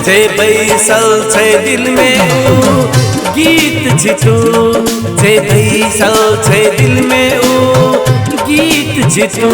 जे बैसल छै दिल में ऊ गीत छिटू, जे बैसल छै दिल में ऊ गीत छिटू।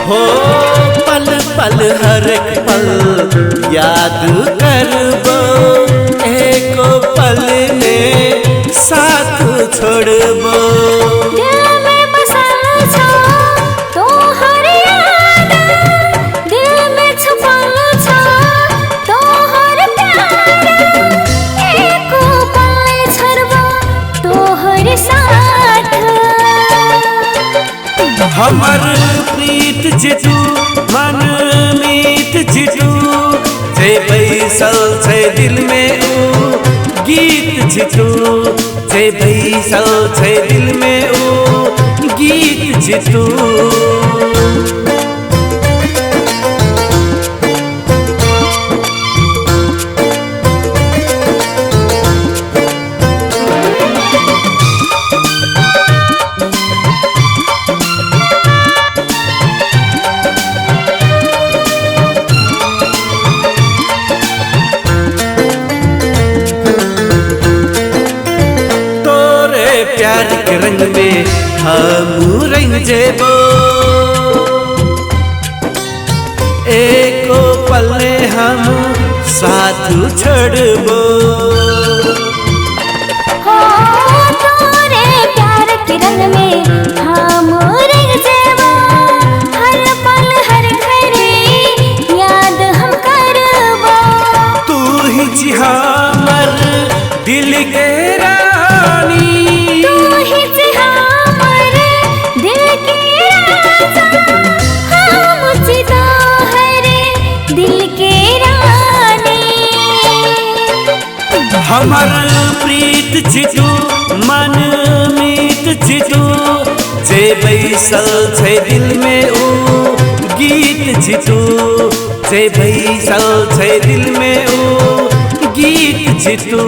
हो पल पल हर एक पल याद करबो, एको पल में साथ छोड़बो। दिल में बसल छो तोहर याद, दिल में छुपल छो तोहर प्यार, एको पल छोड़बो तोहर साथ। हमर प्रीत जितू मन मीत जितू, जे बैसल छै दिल में ऊ गीत जितू, जे बैसल छै दिल में ऊ गीत जितू। प्यार के रंग में हम रंग जेबो, एको पल में हम साथ छोड़बो। हो तोरे प्यार के रंग में हम रंग जेबो, हर पल हर घड़ी याद हम करबो। तू ही छी हमर दिल के रानी, हमर प्रीत छिटू मन मीत छिटू, जे बैसल छै दिल में ऊ गीत छिटू, जे बैसल छै दिल में ऊ गीत छिटू।